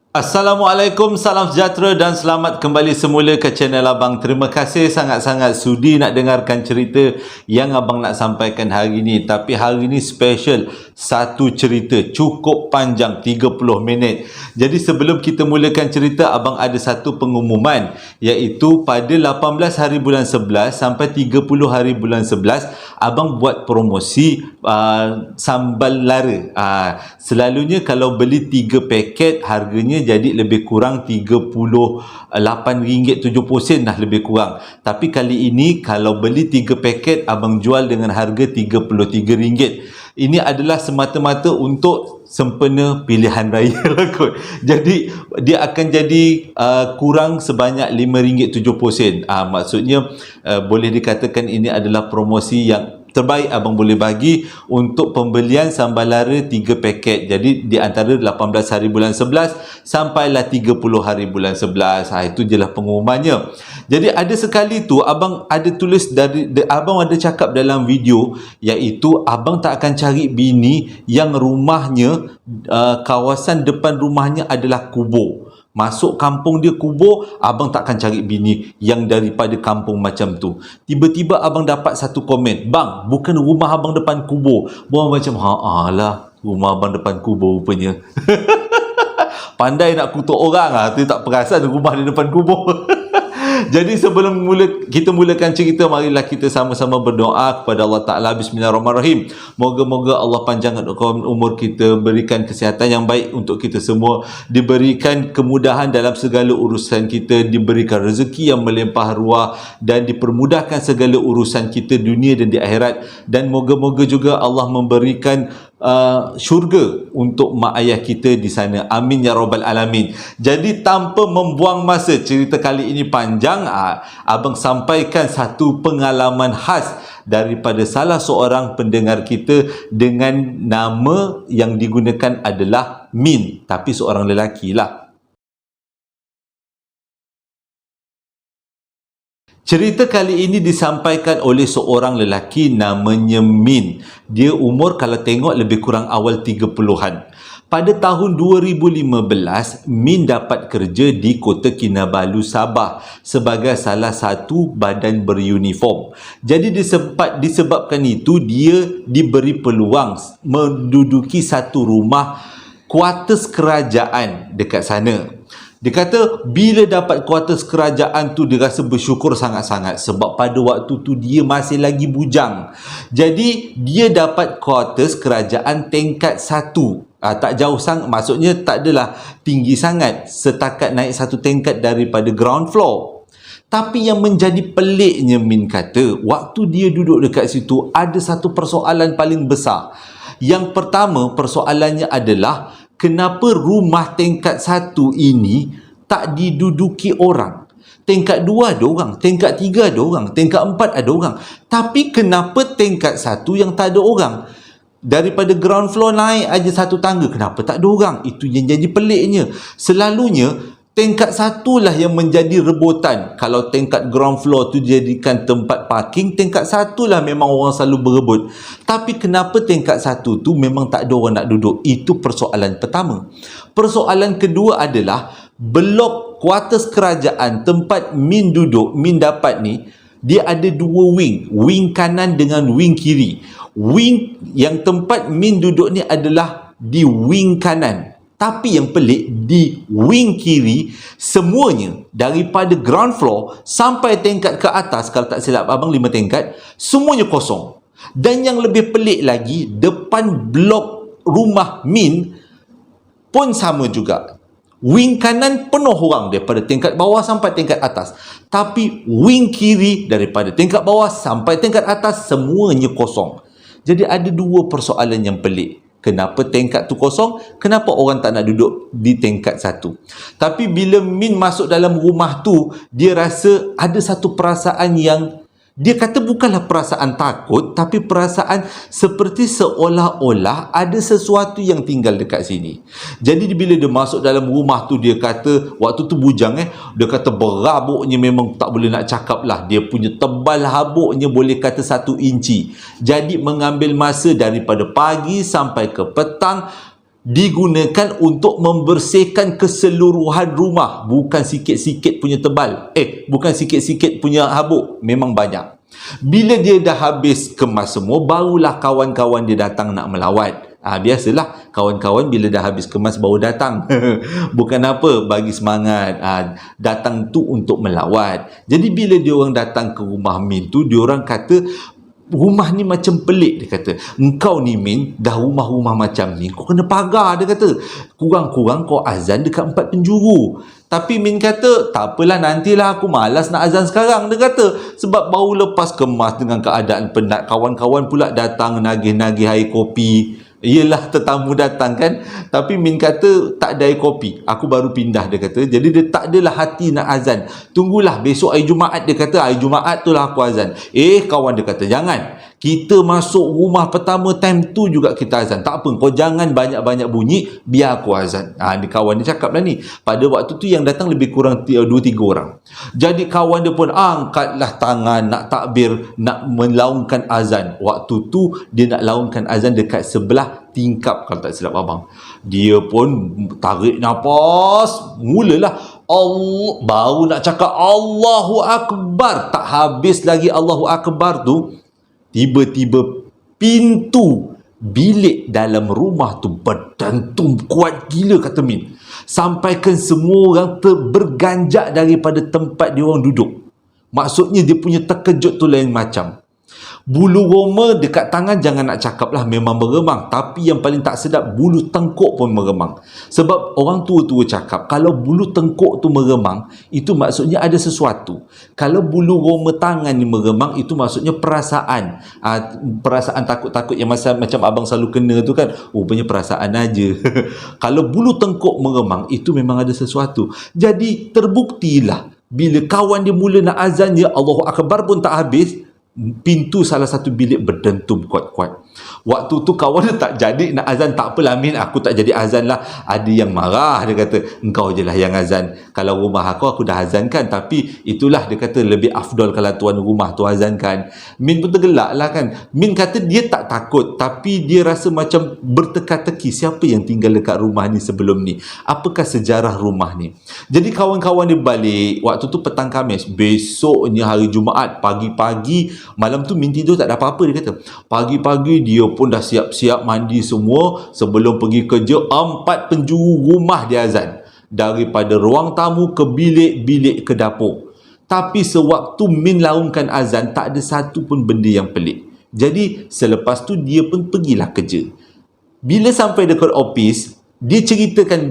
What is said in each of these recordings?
Assalamualaikum, salam sejahtera dan selamat kembali semula ke channel Abang. Terima kasih sangat-sangat sudi nak dengarkan cerita yang Abang nak sampaikan hari ini. Tapi hari ini special, satu cerita cukup panjang, 30 minit. Jadi sebelum kita mulakan cerita, Abang ada satu pengumuman, iaitu pada 18 hari bulan 11 sampai 30 hari bulan 11, Abang buat promosi sambal lara. Selalunya kalau beli 3 paket harganya jadi lebih kurang RM38.70 lah lebih kurang. Tapi kali ini kalau beli 3 paket Abang jual dengan harga RM33. Ini adalah semata-mata untuk sempena pilihan raya lah kot. Jadi dia akan jadi kurang sebanyak RM5.70. Maksudnya boleh dikatakan ini adalah promosi yang terbaik Abang boleh bagi untuk pembelian sambal lara 3 paket. Jadi di antara 18 hari bulan 11 sampailah 30 hari bulan 11. Itu je lah pengumumannya. Jadi ada sekali tu Abang ada tulis Abang ada cakap dalam video, iaitu Abang tak akan cari bini yang rumahnya kawasan depan rumahnya adalah kubur. Masuk kampung dia kubur, Abang takkan cari bini yang daripada kampung macam tu. Tiba-tiba Abang dapat satu komen, "Bang, bukan rumah Abang depan kubur." Buang macam, lah, rumah Abang depan kubur rupanya. Pandai nak kutuk orang lah, tu tak perasan rumah di depan kubur. Jadi sebelum kita mulakan cerita, marilah kita sama-sama berdoa kepada Allah Ta'ala. Bismillahirrahmanirrahim. Moga-moga Allah panjangkan umur kita, berikan kesihatan yang baik untuk kita semua, diberikan kemudahan dalam segala urusan kita, diberikan rezeki yang melimpah ruah, dan dipermudahkan segala urusan kita dunia dan di akhirat. Dan moga-moga juga Allah memberikan syurga untuk mak ayah kita di sana. Amin ya rabbal alamin. Jadi tanpa membuang masa, cerita kali ini panjang. Abang sampaikan satu pengalaman khas daripada salah seorang pendengar kita dengan nama yang digunakan adalah Min, tapi seorang lelaki lah. Cerita kali ini disampaikan oleh seorang lelaki namanya Min. Dia umur kalau tengok lebih kurang awal 30-an. Pada tahun 2015, Min dapat kerja di Kota Kinabalu, Sabah sebagai salah satu badan beruniform. Jadi disebabkan itu, dia diberi peluang menduduki satu rumah kuartus kerajaan dekat sana. Dia kata bila dapat kuartus kerajaan tu dia rasa bersyukur sangat-sangat, sebab pada waktu tu dia masih lagi bujang. Jadi dia dapat kuartus kerajaan tingkat 1. Tak jauh sangat, maksudnya tak adalah tinggi sangat, setakat naik satu tingkat daripada ground floor. Tapi yang menjadi peliknya, Min kata, waktu dia duduk dekat situ ada satu persoalan paling besar. Yang pertama, persoalannya adalah kenapa rumah tingkat 1 ini tak diduduki orang. Tingkat 2 ada orang, tingkat 3 ada orang, tingkat 4 ada orang. Tapi kenapa tingkat 1 yang tak ada orang? Daripada ground floor naik aja satu tangga, kenapa tak ada orang? Itu yang jadi peliknya. Selalunya tingkat 1 lah yang menjadi rebutan. Kalau tingkat ground floor tu dijadikan tempat parking, tingkat 1 lah memang orang selalu berebut. Tapi kenapa tingkat 1 tu memang tak ada orang nak duduk? Itu persoalan pertama. Persoalan kedua adalah blok kuartus kerajaan tempat Min duduk, Min dapat ni, dia ada 2 wing. Wing kanan dengan wing kiri. Wing yang tempat Min duduk ni adalah di wing kanan. Tapi yang pelik, di wing kiri, semuanya daripada ground floor sampai tingkat ke atas, kalau tak silap abang 5 tingkat, semuanya kosong. Dan yang lebih pelik lagi, depan blok rumah Min pun sama juga. Wing kanan penuh orang daripada tingkat bawah sampai tingkat atas. Tapi wing kiri daripada tingkat bawah sampai tingkat atas semuanya kosong. Jadi ada 2 persoalan yang pelik. Kenapa tingkat tu kosong? Kenapa orang tak nak duduk di tingkat 1? Tapi bila Min masuk dalam rumah tu, dia rasa ada satu perasaan yang dia kata bukanlah perasaan takut, tapi perasaan seperti seolah-olah ada sesuatu yang tinggal dekat sini. Jadi bila dia masuk dalam rumah tu, dia kata waktu tu bujang dia kata berabuknya memang tak boleh nak cakap lah. Dia punya tebal habuknya boleh kata 1 inci. Jadi mengambil masa daripada pagi sampai ke petang, digunakan untuk membersihkan keseluruhan rumah, bukan sikit-sikit punya tebal, bukan sikit-sikit punya habuk, memang banyak. Bila dia dah habis kemas semua, barulah kawan-kawan dia datang nak melawat. Biasalah kawan-kawan bila dah habis kemas baru datang. Bukan apa, bagi semangat. Datang tu untuk melawat. Jadi bila dia orang datang ke rumah Min tu, dia orang kata rumah ni macam pelik. Dia kata, engkau ni Min, dah rumah-rumah macam ni, kau kena pagar. Dia kata, kurang-kurang kau azan dekat 4 penjuru. Tapi Min kata, tak apalah, nantilah, aku malas nak azan sekarang. Dia kata, sebab baru lepas kemas dengan keadaan penat, kawan-kawan pula datang nagih-nagih air kopi. Yelah, tetamu datang kan. Tapi Min kata tak ada air kopi, aku baru pindah. Dia kata, jadi dia tak adalah hati nak azan. Tunggulah besok hari Jumaat. Dia kata, hari Jumaat tu lah aku azan. Kawan dia kata, jangan, kita masuk rumah pertama time tu juga kita azan. Tak apa, kau jangan banyak-banyak bunyi, biar aku azan. Ni kawan dia cakap lah ni. Pada waktu tu yang datang lebih kurang 2-3 orang. Jadi kawan dia pun angkatlah tangan nak takbir, nak melaungkan azan. Waktu tu dia nak laungkan azan dekat sebelah tingkap, kalau tak silap abang. Dia pun tarik nafas, mulalah Allah, baru nak cakap Allahu Akbar, tak habis lagi Allahu Akbar tu, tiba-tiba pintu bilik dalam rumah tu berdentum kuat gila, kata Min. Sampaikan semua orang berganjak daripada tempat dia orang duduk. Maksudnya dia punya terkejut tu lain macam. Bulu roma dekat tangan jangan nak cakap lah, memang meremang. Tapi yang paling tak sedap, bulu tengkuk pun meremang. Sebab orang tua-tua cakap, kalau bulu tengkuk tu meremang, itu maksudnya ada sesuatu. Kalau bulu roma tangan ni meremang, itu maksudnya perasaan. Perasaan takut-takut yang macam abang selalu kena tu kan. Punya perasaan aja. Kalau bulu tengkuk meremang, itu memang ada sesuatu. Jadi terbuktilah, bila kawan dia mula nak azan, ya Allahu Akbar pun tak habis, pintu salah satu bilik berdentum kuat-kuat. Waktu tu kawan dia tak jadi nak azan. Tak apalah Min, aku tak jadi azan lah. Ada yang marah, dia kata, engkau je lah yang azan. Kalau rumah aku dah azankan. Tapi itulah, dia kata, lebih afdol kalau tuan rumah tu azankan. Min pun tergelak lah kan. Min kata dia tak takut, tapi dia rasa macam berteka-teki, siapa yang tinggal dekat rumah ni sebelum ni? Apakah sejarah rumah ni? Jadi kawan-kawan dia balik. Waktu tu petang Khamis. Besoknya hari Jumaat, pagi-pagi, malam tu Min tidur tak ada apa-apa. Dia kata, pagi-pagi dia pun dah siap-siap mandi semua. Sebelum pergi kerja, 4 penjuru rumah dia azan. Daripada ruang tamu ke bilik-bilik ke dapur. Tapi sewaktu Min laungkan azan, tak ada satu pun benda yang pelik. Jadi selepas tu dia pun pergilah kerja. Bila sampai dekat office, dia ceritakan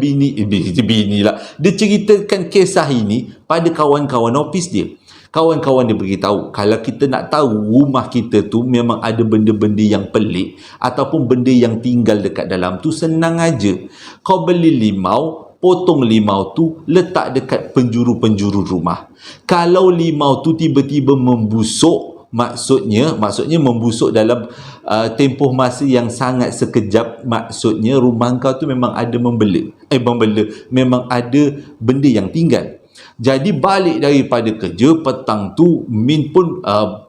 dia ceritakan kisah ini pada kawan-kawan office dia. Kawan-kawan dia beritahu, kalau kita nak tahu rumah kita tu memang ada benda-benda yang pelik ataupun benda yang tinggal dekat dalam tu, senang aja. Kau beli limau, potong limau tu, letak dekat penjuru-penjuru rumah. Kalau limau tu tiba-tiba membusuk, maksudnya membusuk dalam tempoh masa yang sangat sekejap, maksudnya rumah kau tu memang ada memang ada benda yang tinggal. Jadi balik daripada kerja petang tu, Min pun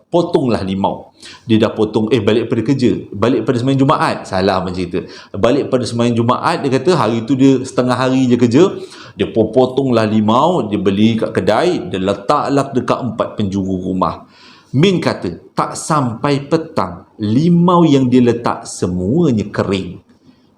potonglah limau. Dia dah potong, balik pada kerja, balik pada sembahyang Jumaat, salah abang cerita. Balik pada sembahyang Jumaat, dia kata hari tu dia setengah hari je kerja. Dia potonglah limau, dia beli kat kedai, dia letaklah dekat 4 penjuru rumah. Min kata, tak sampai petang, limau yang dia letak semuanya kering.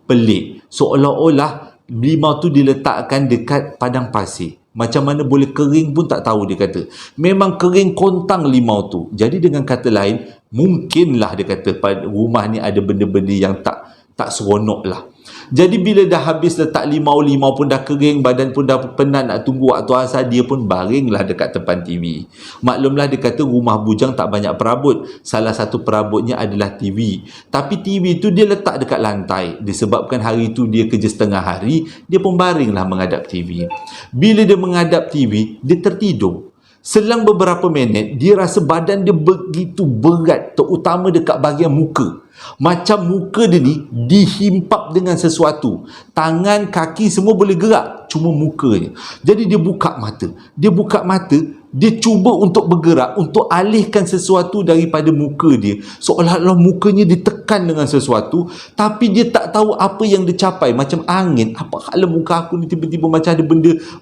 Pelik, seolah-olah limau tu diletakkan dekat padang pasir. Macam mana boleh kering pun tak tahu, dia kata. Memang kering kontang limau tu. Jadi dengan kata lain, mungkinlah dia kata pada rumah ni ada benda-benda yang tak seronok lah. Jadi bila dah habis letak limau pun dah kering, badan pun dah penat nak tunggu waktu asar, dia pun baringlah dekat depan TV. Maklumlah, dia kata rumah bujang tak banyak perabot. Salah satu perabotnya adalah TV. Tapi TV tu dia letak dekat lantai. Disebabkan hari tu dia kerja setengah hari, dia pun baringlah menghadap TV. Bila dia menghadap TV, dia tertidur. Selang beberapa minit, dia rasa badan dia begitu berat, terutama dekat bahagian muka. Macam muka dia ni dihimpap dengan sesuatu. Tangan, kaki semua boleh gerak, cuma mukanya. Jadi dia buka mata. dia cuba untuk bergerak, untuk alihkan sesuatu daripada muka dia, seolah-olah mukanya ditekan dengan sesuatu, tapi dia tak tahu apa yang dia capai. Macam angin, apa kalau muka aku ni tiba-tiba macam ada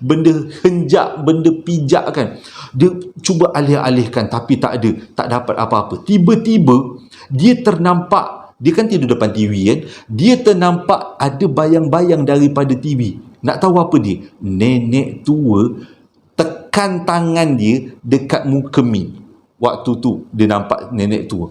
benda henjak, benda pijak kan. Dia cuba alih-alihkan tapi tak ada, tak dapat apa-apa. Tiba-tiba dia ternampak, dia kan tidur depan TV kan, dia ternampak ada bayang-bayang daripada TV. Nak tahu apa dia? Nenek tua tekan tangan dia dekat muka Min. Waktu tu dia nampak nenek tua.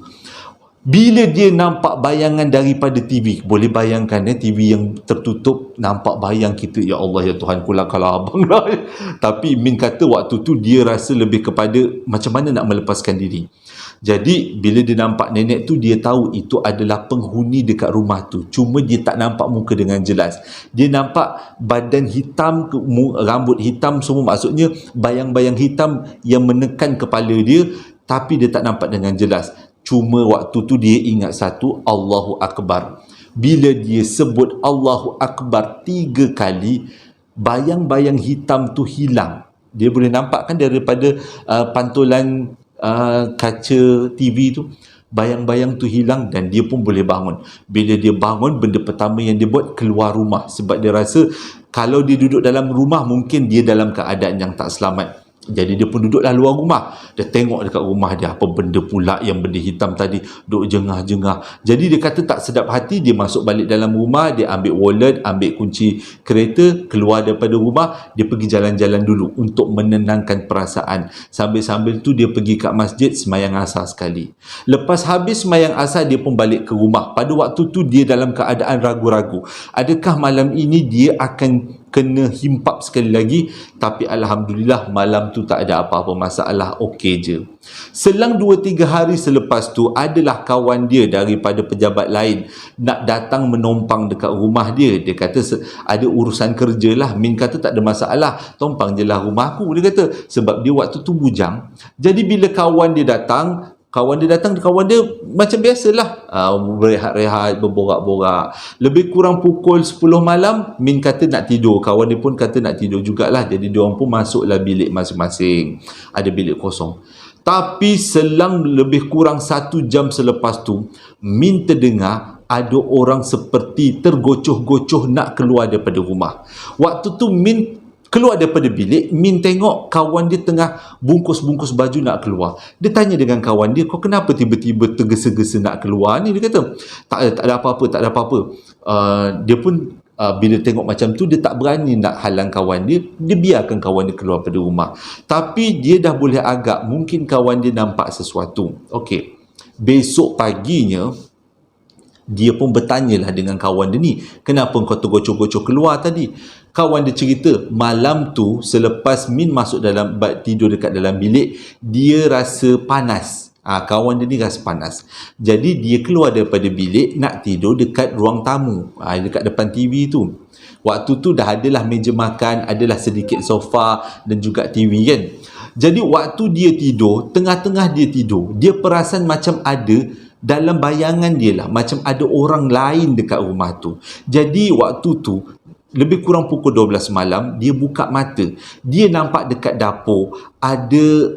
Bila dia nampak bayangan daripada TV, boleh bayangkan TV yang tertutup, nampak bayang kita, ya Allah ya Tuhan kulah kalau abang lah. Tapi Min kata waktu tu dia rasa lebih kepada macam mana nak melepaskan diri. Jadi bila dia nampak nenek tu, dia tahu itu adalah penghuni dekat rumah tu. Cuma dia tak nampak muka dengan jelas. Dia nampak badan hitam, rambut hitam semua, maksudnya bayang-bayang hitam yang menekan kepala dia, tapi dia tak nampak dengan jelas. Cuma waktu tu dia ingat satu, Allahu Akbar. Bila dia sebut Allahu Akbar 3 kali, bayang-bayang hitam tu hilang. Dia boleh nampak kan daripada pantulan kaca TV tu, bayang-bayang tu hilang dan dia pun boleh bangun. Bila dia bangun, benda pertama yang dia buat keluar rumah, sebab dia rasa kalau dia duduk dalam rumah mungkin dia dalam keadaan yang tak selamat. Jadi dia pun duduklah luar rumah. Dia tengok dekat rumah dia, apa benda pula yang benda hitam tadi duduk jengah-jengah. Jadi dia kata tak sedap hati, dia masuk balik dalam rumah, dia ambil wallet, ambil kunci kereta, keluar daripada rumah, dia pergi jalan-jalan dulu untuk menenangkan perasaan. Sambil-sambil tu dia pergi kat masjid sembahyang asar sekali. Lepas habis sembahyang asar, dia pun balik ke rumah. Pada waktu tu dia dalam keadaan ragu-ragu. Adakah malam ini dia akan kena himpap sekali lagi? Tapi Alhamdulillah malam tu tak ada apa-apa masalah, okey je. Selang 2-3 hari selepas tu, adalah kawan dia daripada pejabat lain nak datang menompang dekat rumah dia. Dia kata ada urusan kerja lah. Min kata tak ada masalah, tompang je lah rumah aku, dia kata. Sebab dia waktu tu bujang. Jadi bila kawan dia datang macam biasalah, berehat-rehat, berborak-borak. Lebih kurang pukul 10 malam, Min kata nak tidur, kawan dia pun kata nak tidur jugalah. Jadi diorang pun masuklah bilik masing-masing, ada bilik kosong. Tapi selang lebih kurang 1 jam selepas tu, Min terdengar ada orang seperti tergocoh-gocoh nak keluar daripada rumah. Waktu tu Min keluar daripada bilik, Min tengok kawan dia tengah bungkus-bungkus baju nak keluar. Dia tanya dengan kawan dia, kau kenapa tiba-tiba tergesa-gesa nak keluar ni? Dia kata, tak ada apa-apa. Dia pun bila tengok macam tu, dia tak berani nak halang kawan dia. Dia biarkan kawan dia keluar pada rumah. Tapi dia dah boleh agak, mungkin kawan dia nampak sesuatu. Okey, besok paginya, dia pun bertanyalah dengan kawan dia ni, kenapa kau tergocoh-gocoh keluar tadi? Kawan dia cerita, malam tu selepas Min masuk dalam tidur dekat dalam bilik, dia rasa panas. Kawan dia ni rasa panas. Jadi dia keluar daripada bilik nak tidur dekat ruang tamu, dekat depan TV tu. Waktu tu dah adalah meja makan, adalah sedikit sofa dan juga TV kan. Jadi waktu dia tidur, tengah-tengah dia tidur, dia perasan macam ada dalam bayangan dia lah, macam ada orang lain dekat rumah tu. Jadi waktu tu lebih kurang pukul 12 malam, dia buka mata, dia nampak dekat dapur ada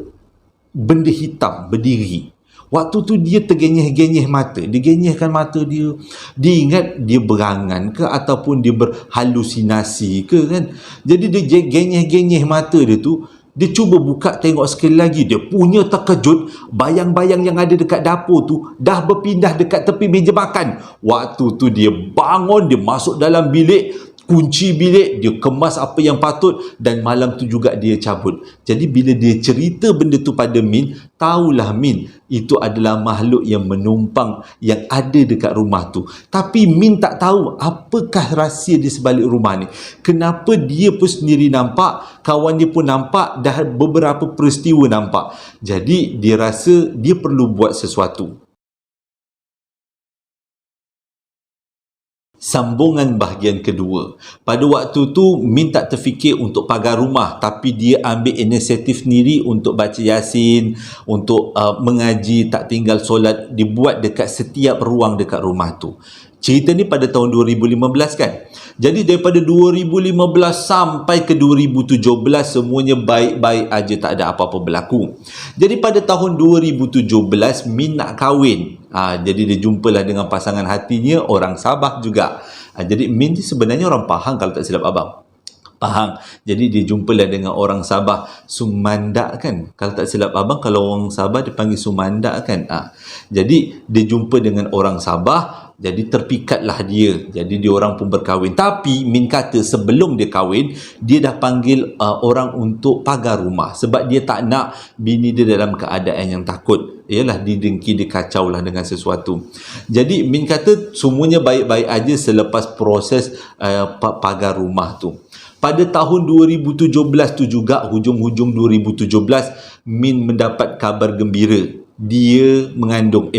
benda hitam berdiri. Waktu tu dia tergenyeh-genyeh mata, dia genyehkan mata dia, dia ingat dia berangan ke ataupun dia berhalusinasi ke kan. Jadi dia genyeh-genyeh mata dia tu. Dia cuba buka tengok sekali lagi, dia punya terkejut, bayang-bayang yang ada dekat dapur tu dah berpindah dekat tepi meja makan. Waktu tu dia bangun, dia masuk dalam bilik, kunci bilik, dia kemas apa yang patut, dan malam tu juga dia cabut. Jadi bila dia cerita benda tu pada Min, tahulah Min itu adalah makhluk yang menumpang yang ada dekat rumah tu. Tapi Min tak tahu apakah rahsia di sebalik rumah ni. Kenapa dia pun sendiri nampak, kawan dia pun nampak, dah beberapa peristiwa nampak. Jadi dia rasa dia perlu buat sesuatu. Sambungan bahagian kedua. Pada waktu tu Min tak terfikir untuk pagar rumah, tapi dia ambil inisiatif sendiri untuk baca Yasin, untuk mengaji, tak tinggal solat, dibuat dekat setiap ruang dekat rumah tu. Cerita ni pada tahun 2015 kan. Jadi daripada 2015 sampai ke 2017 semuanya baik-baik aja, tak ada apa-apa berlaku. Jadi pada tahun 2017 Min nak kahwin. Jadi dia jumpalah dengan pasangan hatinya orang Sabah juga. Jadi Min ni sebenarnya orang Pahang kalau tak silap abang. Pahang. Jadi dia jumpalah dengan orang Sabah, Sumandak kan. Kalau tak silap abang, kalau orang Sabah dipanggil Sumandak kan. Jadi dia jumpa dengan orang Sabah, jadi terpikatlah dia. Jadi dia orang pun berkahwin. Tapi Min kata sebelum dia kahwin, dia dah panggil orang untuk pagar rumah. Sebab dia tak nak bini dia dalam keadaan yang takut. Yalah, didengki, dikacau lah dengan sesuatu. Jadi Min kata semuanya baik-baik aja selepas proses pagar rumah tu. Pada tahun 2017 tu juga, hujung-hujung 2017, Min mendapat kabar gembira. Dia mengandung,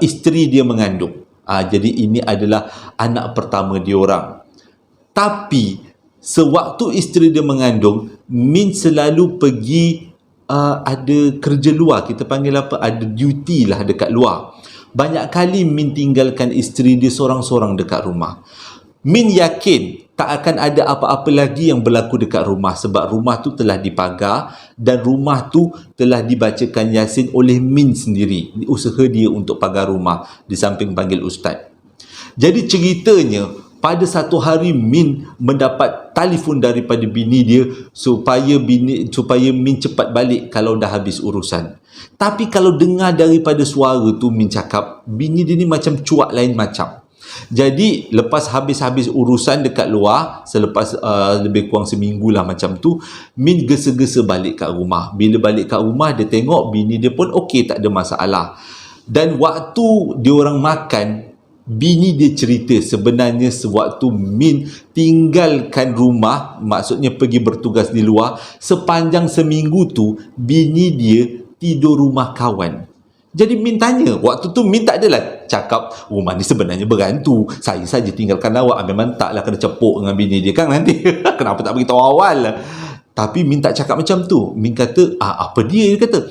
isteri dia mengandung. Jadi ini adalah anak pertama dia orang. Tapi sewaktu isteri dia mengandung, Min selalu pergi ada kerja luar, kita panggil apa, ada duty lah dekat luar. Banyak kali Min tinggalkan isteri dia seorang-seorang dekat rumah. Min yakin tak akan ada apa-apa lagi yang berlaku dekat rumah sebab rumah tu telah dipagar dan rumah tu telah dibacakan Yasin oleh Min sendiri. Usaha dia untuk pagar rumah di samping panggil ustaz. Jadi ceritanya pada satu hari Min mendapat telefon daripada bini dia supaya Min cepat balik kalau dah habis urusan. Tapi kalau dengar daripada suara tu, Min cakap bini dia ni macam cuak lain macam. Jadi lepas habis urusan dekat luar, selepas lebih kurang seminggu lah macam tu, Min gesa-gesa balik kat rumah. Bila balik kat rumah, dia tengok bini dia pun okey, tak ada masalah. Dan waktu dia orang makan, bini dia cerita sebenarnya sewaktu Min tinggalkan rumah, maksudnya pergi bertugas di luar, sepanjang seminggu tu bini dia tidur rumah kawan. Jadi Min tanya, waktu tu Min tak adalah cakap rumah ni sebenarnya berhantu, saya saja tinggalkan awak. Memang taklah kena cepuk dengan bini dia kan nanti. Kenapa tak beritahu awal? Tapi Min tak cakap macam tu. Min kata, apa dia kata?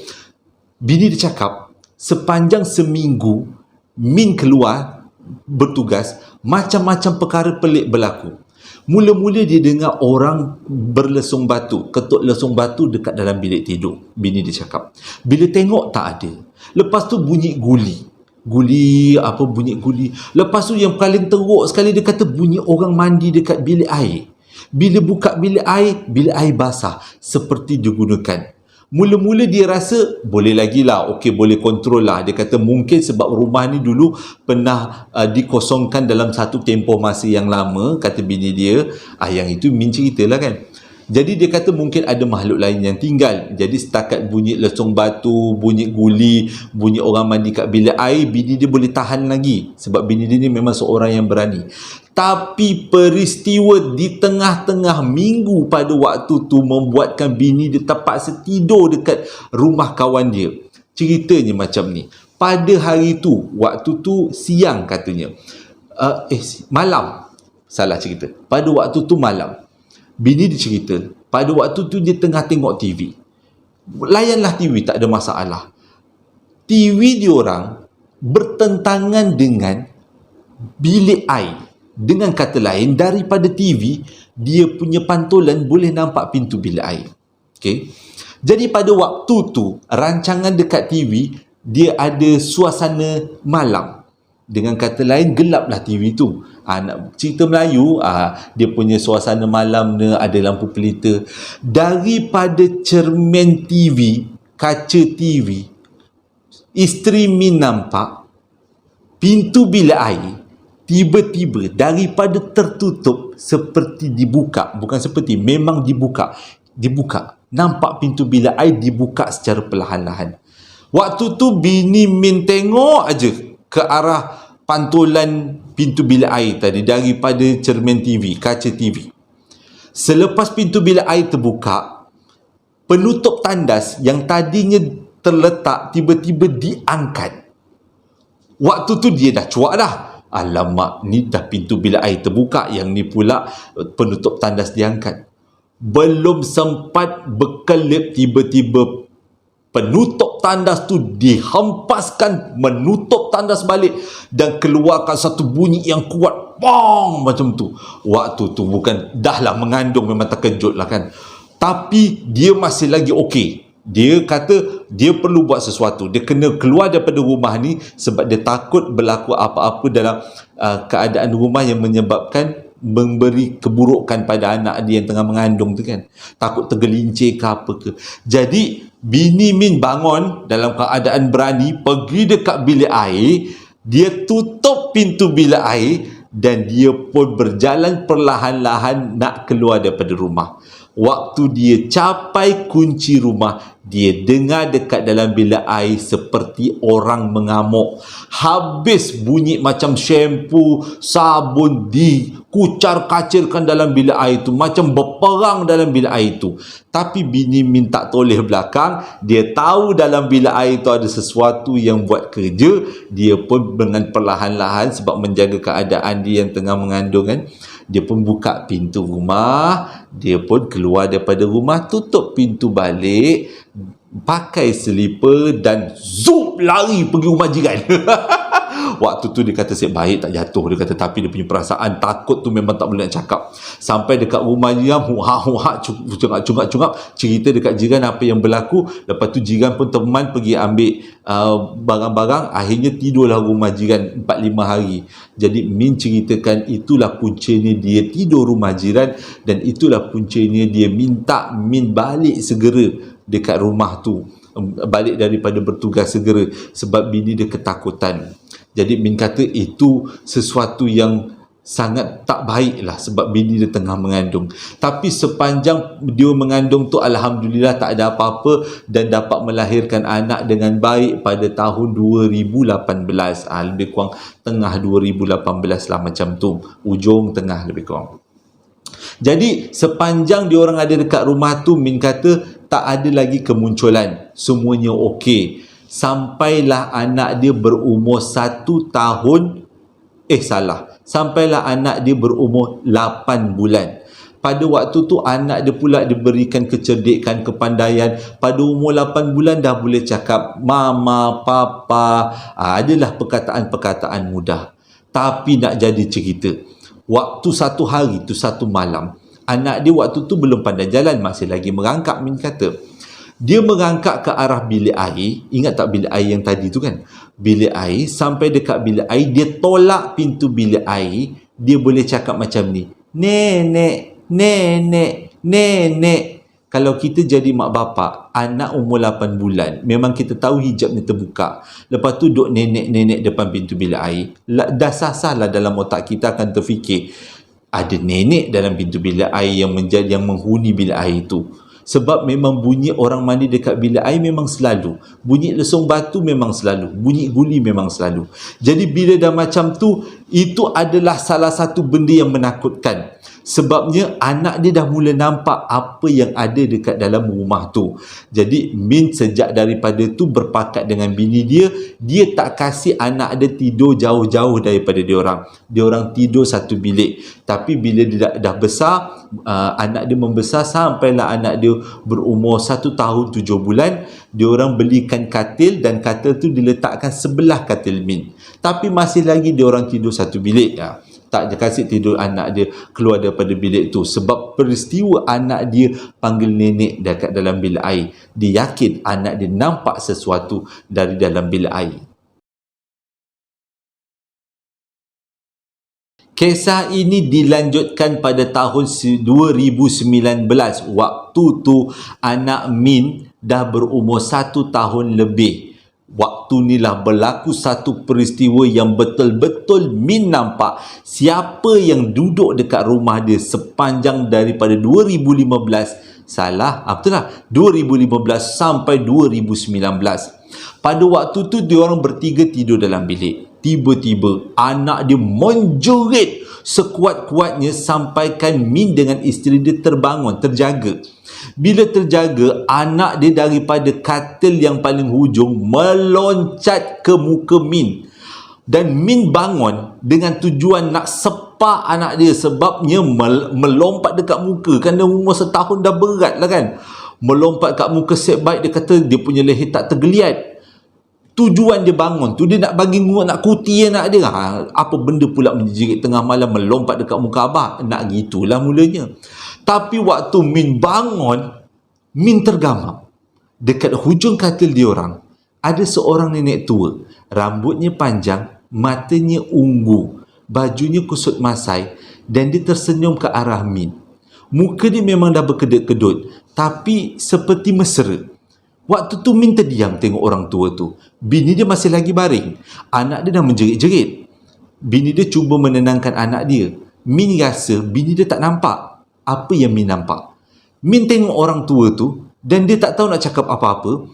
Bini dia cakap, sepanjang seminggu Min keluar bertugas, macam-macam perkara pelik berlaku. Mula-mula dia dengar orang berlesung batu, ketuk lesung batu dekat dalam bilik tidur. Bini dia cakap. Bila tengok tak ada. Lepas tu bunyi guli. Bunyi guli. Lepas tu yang paling teruk sekali dia kata bunyi orang mandi dekat bilik air. Bila buka bilik air basah seperti digunakan. Mula-mula dia rasa boleh lagi lah, okey, boleh kontrol lah. Dia kata mungkin sebab rumah ni dulu pernah dikosongkan dalam satu tempoh masa yang lama, kata bini dia. Yang itu Min cerita lah kan. Jadi dia kata mungkin ada makhluk lain yang tinggal. Jadi setakat bunyi lesung batu, bunyi guli, bunyi orang mandi kat bilik air, bini dia boleh tahan lagi. Sebab bini dia ni memang seorang yang berani. Tapi peristiwa di tengah-tengah minggu pada waktu tu membuatkan bini dia terpaksa tidur dekat rumah kawan dia. Ceritanya macam ni. Pada hari tu, waktu tu siang katanya. Malam. Salah cerita. Pada waktu tu malam. Bini dia cerita, pada waktu tu dia tengah tengok TV. Layanlah TV, tak ada masalah. TV diorang bertentangan dengan bilik air. Dengan kata lain, daripada TV, dia punya pantulan boleh nampak pintu bilik air. Okay? Jadi pada waktu tu, rancangan dekat TV, dia ada suasana malam. Dengan kata lain, gelaplah TV tu. Nak cerita Melayu, dia punya suasana malam ni, ada lampu pelita. Daripada cermin TV, kaca TV, isteri Min nampak pintu bilik air tiba-tiba daripada tertutup seperti dibuka. Bukan seperti, memang dibuka. Nampak pintu bilik air dibuka secara perlahan-lahan. Waktu tu bini Min tengok aja ke arah pantulan pintu bilik air tadi daripada cermin TV, kaca TV. Selepas pintu bilik air terbuka, penutup tandas yang tadinya terletak tiba-tiba diangkat. Waktu tu dia dah cuak dah. Alamak, ni dah pintu bilik air terbuka, yang ni pula penutup tandas diangkat. Belum sempat berkelip, tiba-tiba Penutup tandas tu dihempaskan, menutup tandas balik dan keluarkan satu bunyi yang kuat, bang, macam tu. Waktu tu bukan, dah lah mengandung, memang terkejut lah kan. Tapi dia masih lagi okey. Dia kata dia perlu buat sesuatu. Dia kena keluar daripada rumah ni sebab dia takut berlaku apa-apa dalam keadaan rumah yang menyebabkan memberi keburukan pada anak dia yang tengah mengandung tu kan. Takut tergelincir ke apa ke. Jadi bini Min bangun dalam keadaan berani, pergi dekat bilik air, dia tutup pintu bilik air dan dia pun berjalan perlahan-lahan nak keluar daripada rumah. Waktu dia capai kunci rumah, dia dengar dekat dalam bilik air seperti orang mengamuk. Habis bunyi macam shampoo, sabun dikucar-kacirkan dalam bilik air itu, macam berperang dalam bilik air itu. Tapi bini Min tak toleh belakang. Dia tahu dalam bilik air itu ada sesuatu yang buat kerja. Dia pun dengan perlahan-lahan, sebab menjaga keadaan dia yang tengah mengandung kan, dia pun buka pintu rumah, dia pun keluar daripada rumah, tutup pintu balik, pakai selipar dan zoom lari pergi rumah jiran. Waktu tu dia kata, "Sip baik tak jatuh," dia kata, tapi dia punya perasaan takut tu memang tak boleh nak cakap. Sampai dekat rumah jiran, cungak-cungak cerita dekat jiran apa yang berlaku. Lepas tu jiran pun teman pergi ambil barang-barang. Akhirnya tidurlah rumah jiran 4-5 hari. Jadi Min ceritakan itulah puncanya dia tidur rumah jiran, dan itulah puncanya dia minta Min balik segera dekat rumah tu, balik daripada bertugas segera, sebab bini dia ketakutan. Jadi Min kata itu sesuatu yang sangat tak baik lah, sebab bini dia tengah mengandung. Tapi sepanjang dia mengandung tu, Alhamdulillah tak ada apa-apa dan dapat melahirkan anak dengan baik pada tahun 2018. Lebih kurang tengah 2018 lah macam tu, ujung tengah lebih kurang. Jadi sepanjang diorang ada dekat rumah tu, Min kata tak ada lagi kemunculan, semuanya okey. Sampailah anak dia berumur 1 tahun, sampailah anak dia berumur 8 bulan. Pada waktu tu anak dia pula diberikan kecerdikan, kepandaian. Pada umur 8 bulan dah boleh cakap mama, papa. Adalah perkataan-perkataan mudah. Tapi nak jadi cerita, waktu satu hari tu, satu malam, anak dia waktu tu belum pandai jalan, masih lagi merangkak. Min kata dia merangkak ke arah bilik air. Ingat tak bilik air yang tadi tu kan? Bilik air, sampai dekat bilik air, dia tolak pintu bilik air. Dia boleh cakap macam ni, "Nenek, nenek, nenek." Kalau kita jadi mak bapak, anak umur 8 bulan, memang kita tahu hijabnya terbuka. Lepas tu duk nenek-nenek depan pintu bilik air. Dah sah-sah lah dalam otak kita akan terfikir, ada nenek dalam pintu bilik air yang menghuni bilik air itu. Sebab memang bunyi orang mandi dekat bilik air memang selalu. Bunyi lesung batu memang selalu. Bunyi guli memang selalu. Jadi bila dah macam tu, itu adalah salah satu benda yang menakutkan. Sebabnya anak dia dah mula nampak apa yang ada dekat dalam rumah tu. Jadi Min sejak daripada tu berpakat dengan bini dia, dia tak kasih anak dia tidur jauh-jauh daripada diorang. Diorang tidur satu bilik. Tapi bila dia dah besar, anak dia membesar, sampailah anak dia berumur 1 tahun 7 bulan, diorang belikan katil, dan katil tu diletakkan sebelah katil Min. Tapi masih lagi diorang tidur satu bilik. Tak dia kasih tidur anak dia keluar daripada bilik tu, sebab peristiwa anak dia panggil nenek dekat dalam bilik air. Dia yakin anak dia nampak sesuatu dari dalam bilik air. Kisah ini dilanjutkan pada tahun 2019. Waktu tu anak Min dah berumur 1 tahun lebih. Waktu ni lah berlaku satu peristiwa yang betul-betul Min nampak siapa yang duduk dekat rumah dia sepanjang daripada 2015. Betul lah, 2015 sampai 2019. Pada waktu tu diorang bertiga tidur dalam bilik. Tiba-tiba anak dia menjerit sekuat-kuatnya sampaikan Min dengan isteri dia terbangun, terjaga. Bila terjaga, anak dia daripada katil yang paling hujung meloncat ke muka Min. Dan Min bangun dengan tujuan nak sepak anak dia, sebabnya melompat dekat muka. Kerana umur 1 tahun dah berat lah kan. melompat kat muka set bike. Dia kata dia punya leher tak tergeliat. Tujuan dia bangun tu, dia nak bagi nguat, nak kuti anak dia. Apa benda pula menjerit tengah malam melompat dekat muka abah? Nak gitulah mulanya. Tapi waktu Min bangun, Min tergamam. Dekat hujung katil dia orang, ada seorang nenek tua. Rambutnya panjang, matanya ungu, bajunya kusut masai, dan dia tersenyum ke arah Min. Muka dia memang dah berkedut-kedut, tapi seperti mesra. Waktu tu Min terdiam tengok orang tua tu. Bini dia masih lagi baring. Anak dia dah menjerit-jerit. Bini dia cuba menenangkan anak dia. Min rasa bini dia tak nampak apa yang Min nampak. Min tengok orang tua tu dan dia tak tahu nak cakap apa-apa.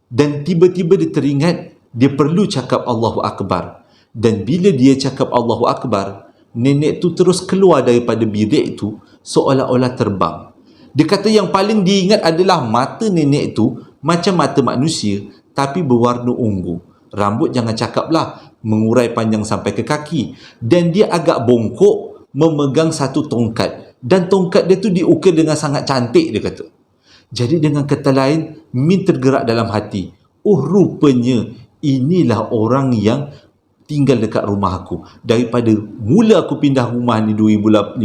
Dan tiba-tiba dia teringat dia perlu cakap Allahu Akbar. Dan bila dia cakap Allahu Akbar, nenek tu terus keluar daripada bilik tu seolah-olah terbang. Dia kata yang paling diingat adalah mata nenek tu macam mata manusia tapi berwarna ungu. Rambut jangan cakaplah, mengurai panjang sampai ke kaki. Dan dia agak bongkok memegang satu tongkat. Dan tongkat dia tu diukir dengan sangat cantik, dia kata. Jadi dengan kata lain, Min tergerak dalam hati. Oh, rupanya inilah orang yang tinggal dekat rumah aku. Daripada mula aku pindah rumah ni 2015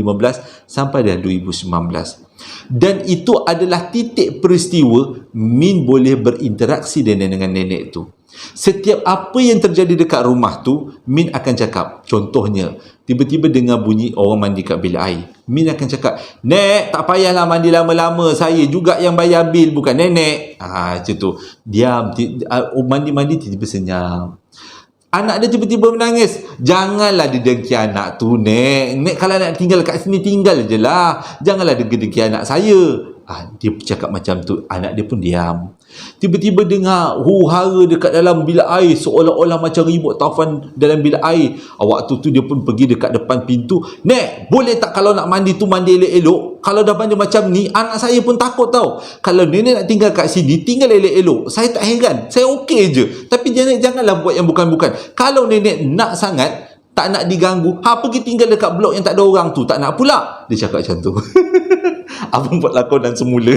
sampai dah 2019. Dan itu adalah titik peristiwa Min boleh berinteraksi dengan nenek tu. Setiap apa yang terjadi dekat rumah tu, Min akan cakap. Contohnya, tiba-tiba dengar bunyi orang mandi kat bilik air. Min akan cakap, "Nek, tak payahlah mandi lama-lama. Saya juga yang bayar bil, bukan nenek." Macam tu. Diam. Mandi-mandi tiba-tiba senyap. Anak dia tiba-tiba menangis. "Janganlah didengki anak tu, Nek. Nek kalau nak tinggal kat sini, tinggal je lah. Janganlah dengki anak saya." Dia cakap macam tu. Anak dia pun diam. Tiba-tiba dengar huru-hara dekat dalam bilik air, seolah-olah macam ribut taufan dalam bilik air. Waktu tu dia pun pergi dekat depan pintu. "Nek, boleh tak kalau nak mandi tu mandi elok-elok? Kalau dah mandi macam ni, anak saya pun takut tau. Kalau nenek nak tinggal kat sini, tinggal elok-elok. Saya tak heran, saya okey je. Tapi janganlah buat yang bukan-bukan. Kalau nenek nak sangat, tak nak diganggu, pergi tinggal dekat blok yang tak ada orang tu. Tak nak pula." Dia cakap macam tu. Abang buat lakonan semula.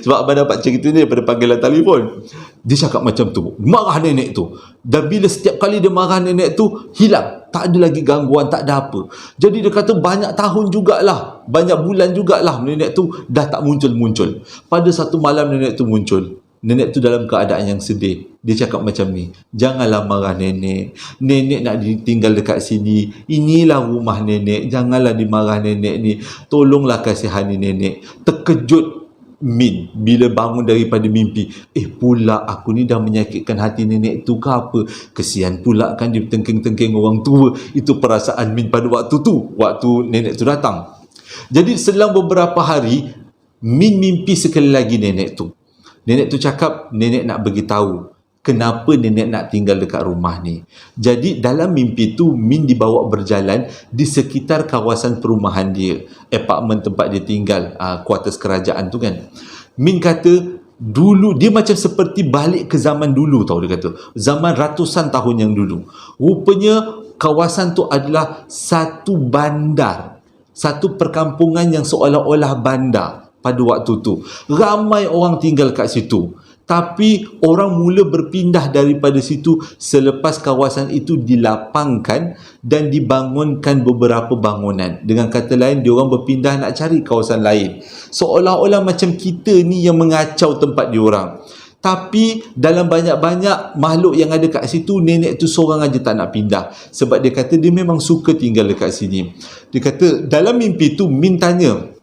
Sebab abang dapat cerita ni daripada panggilan telefon. Dia cakap macam tu. Marah nenek tu. Dan bila setiap kali dia marah nenek tu, hilang. Tak ada lagi gangguan, tak ada apa. Jadi dia kata banyak tahun jugalah, banyak bulan jugalah nenek tu dah tak muncul-muncul. Pada satu malam nenek tu muncul. Nenek tu dalam keadaan yang sedih. Dia cakap macam ni, "Janganlah marah nenek. Nenek nak tinggal dekat sini. Inilah rumah nenek. Janganlah dimarah nenek ni. Tolonglah kasihani nenek." Terkejut Min bila bangun daripada mimpi. Pula aku ni dah menyakitkan hati nenek tu ke apa? Kesian pula kan dia tengking-tengking orang tua. Itu perasaan Min pada waktu tu. Waktu nenek tu datang. Jadi selang beberapa hari, Min mimpi sekali lagi nenek tu. Nenek tu cakap nenek nak beritahu kenapa nenek nak tinggal dekat rumah ni. Jadi dalam mimpi tu Min dibawa berjalan di sekitar kawasan perumahan dia, apartmen tempat dia tinggal, kuartus kerajaan tu kan. Min kata dulu dia macam seperti balik ke zaman dulu tau, dia kata. Zaman ratusan tahun yang dulu. Rupanya kawasan tu adalah satu bandar, satu perkampungan yang seolah-olah bandar. Pada waktu tu ramai orang tinggal kat situ, tapi orang mula berpindah daripada situ selepas kawasan itu dilapangkan dan dibangunkan beberapa bangunan. Dengan kata lain, diorang berpindah nak cari kawasan lain, seolah-olah macam kita ni yang mengacau tempat diorang. Tapi dalam banyak-banyak makhluk yang ada kat situ, nenek tu seorang aja tak nak pindah. Sebab dia kata dia memang suka tinggal dekat sini. Dia kata dalam mimpi tu Min tanya,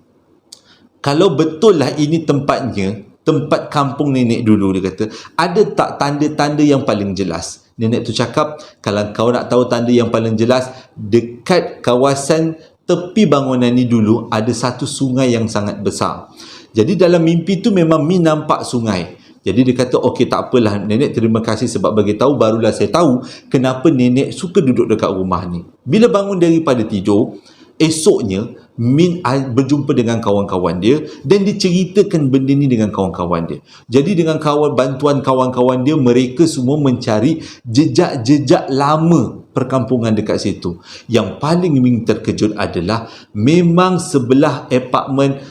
kalau betul lah ini tempatnya, tempat kampung nenek dulu, dia kata, ada tak tanda-tanda yang paling jelas? Nenek tu cakap, kalau kau nak tahu tanda yang paling jelas, dekat kawasan tepi bangunan ni dulu ada satu sungai yang sangat besar. Jadi dalam mimpi tu memang Min nampak sungai. Jadi dia kata, okey tak apalah nenek, terima kasih sebab bagi tahu, barulah saya tahu kenapa nenek suka duduk dekat rumah ni. Bila bangun daripada tidur, esoknya berjumpa dengan kawan-kawan dia dan diceritakan benda ni dengan kawan-kawan dia. Jadi dengan bantuan kawan-kawan dia, mereka semua mencari jejak-jejak lama perkampungan dekat situ. Yang paling Min terkejut adalah memang sebelah apartmen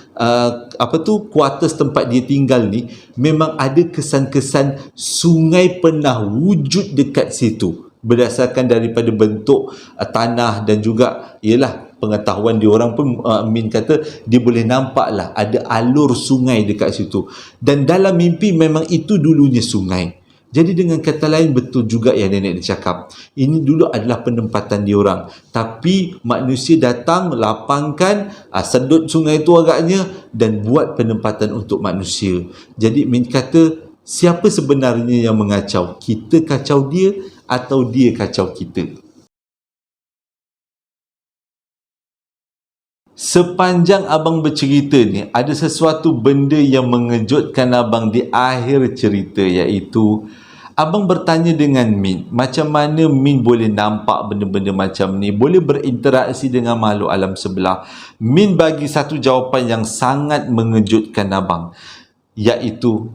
kuartus tempat dia tinggal ni memang ada kesan-kesan sungai pernah wujud dekat situ, berdasarkan daripada bentuk tanah dan juga ialah pengetahuan dia orang pun Min kata dia boleh nampak lah ada alur sungai dekat situ, dan dalam mimpi memang itu dulunya sungai. Jadi dengan kata lain, betul juga yang nenek dia cakap, ini dulu adalah penempatan dia orang, tapi manusia datang lapangkan, sedut sungai itu agaknya dan buat penempatan untuk manusia. Jadi Min kata, siapa sebenarnya yang mengacau? Kita kacau dia atau dia kacau kita? Sepanjang abang bercerita ni, ada sesuatu benda yang mengejutkan abang di akhir cerita, iaitu abang bertanya dengan Min, macam mana Min boleh nampak benda-benda macam ni, boleh berinteraksi dengan makhluk alam sebelah. Min bagi satu jawapan yang sangat mengejutkan abang, iaitu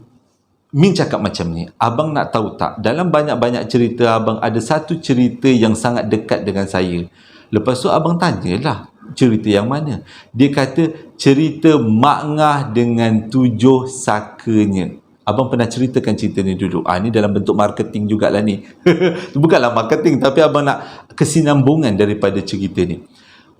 Min cakap macam ni, abang nak tahu tak, dalam banyak-banyak cerita abang, ada satu cerita yang sangat dekat dengan saya. Lepas tu abang tanyalah, cerita yang mana? Dia kata cerita Mak Ngah dengan 7 sakanya. Abang pernah ceritakan cerita ni dulu. Ni dalam bentuk marketing jugalah ni. Bukanlah marketing, tapi abang nak kesinambungan daripada cerita ni.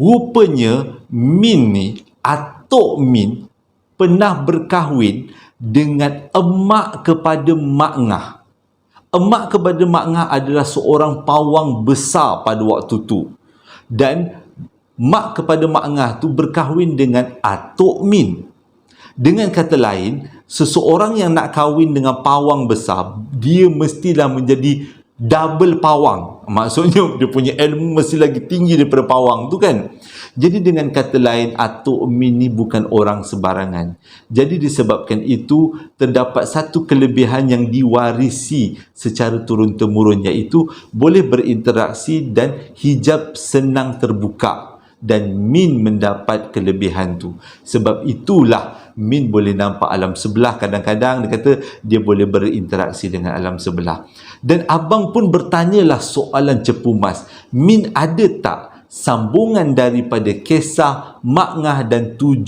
Rupanya Min ni, atuk Min pernah berkahwin dengan emak kepada Mak Ngah. Emak kepada Mak Ngah adalah seorang pawang besar pada waktu tu. Dan mak kepada Mak Ngah tu berkahwin dengan atuk Min. Dengan kata lain, seseorang yang nak kahwin dengan pawang besar, dia mestilah menjadi double pawang. Maksudnya dia punya ilmu mesti lagi tinggi daripada pawang tu kan. Jadi dengan kata lain, atuk Min ni bukan orang sebarangan. Jadi disebabkan itu, terdapat satu kelebihan yang diwarisi secara turun-temurun, iaitu boleh berinteraksi dan hijab senang terbuka. Dan Min mendapat kelebihan tu. Sebab itulah Min boleh nampak alam sebelah. Kadang-kadang dia kata dia boleh berinteraksi dengan alam sebelah. Dan abang pun bertanyalah soalan cepu mas, Min ada tak sambungan daripada kisah Mak Ngah dan 7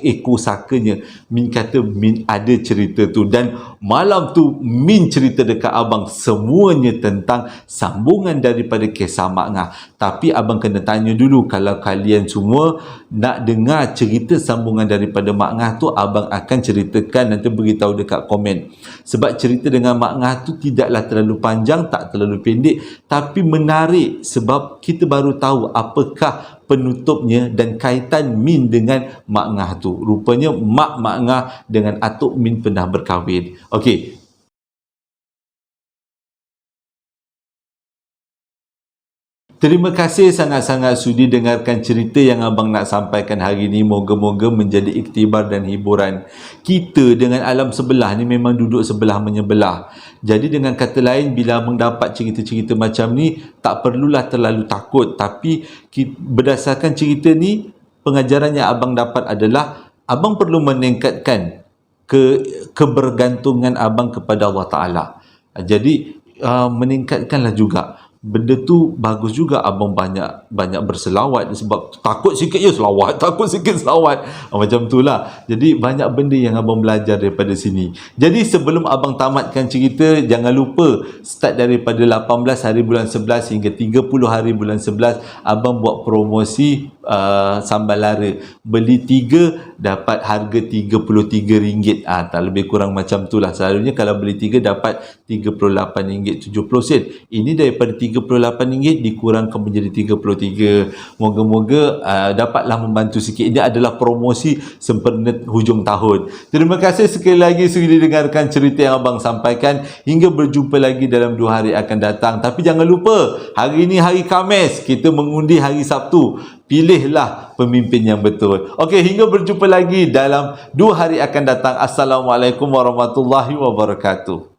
ekor sakanya? Min kata Min ada cerita tu, dan malam tu Min cerita dekat abang semuanya tentang sambungan daripada kisah Mak Ngah. Tapi abang kena tanya dulu, kalau kalian semua nak dengar cerita sambungan daripada Mak Ngah tu, abang akan ceritakan, nanti beritahu dekat komen. Sebab cerita dengan Mak Ngah tu tidaklah terlalu panjang, tak terlalu pendek, tapi menarik sebab kita baru tahu apakah penutupnya dan kaitan Min dengan Mak Ngah tu. Rupanya Mak Ngah dengan atuk Min pernah berkahwin. Okey. Terima kasih sangat-sangat sudi dengarkan cerita yang abang nak sampaikan hari ini. Moga-moga menjadi iktibar dan hiburan. Kita dengan alam sebelah ni memang duduk sebelah menyebelah. Jadi dengan kata lain, bila abang dapat cerita-cerita macam ni, tak perlulah terlalu takut. Tapi berdasarkan cerita ni, pengajaran yang abang dapat adalah abang perlu meningkatkan kebergantungan abang kepada Allah Ta'ala. Jadi meningkatkanlah juga. Benda tu bagus juga abang banyak berselawat, sebab takut sikit selawat, takut sikit selawat, macam tu lah. Jadi banyak benda yang abang belajar daripada sini. Jadi sebelum abang tamatkan cerita, jangan lupa start daripada 18 hari bulan 11 hingga 30 hari bulan 11, abang buat promosi sambal lara. Beli 3 dapat harga RM33. Tak lebih kurang macam tu lah. Selalunya kalau beli 3 dapat RM38.70. Ini daripada RM38 dikurangkan menjadi 33. Moga-moga dapatlah membantu sikit. Ini adalah promosi sempena hujung tahun. Terima kasih sekali lagi sudi dengarkan cerita yang abang sampaikan. Hingga berjumpa lagi dalam 2 hari akan datang. Tapi jangan lupa, hari ini hari Khamis, kita mengundi hari Sabtu. Pilihlah pemimpin yang betul. Okey, hingga berjumpa lagi dalam 2 hari akan datang. Assalamualaikum warahmatullahi wabarakatuh.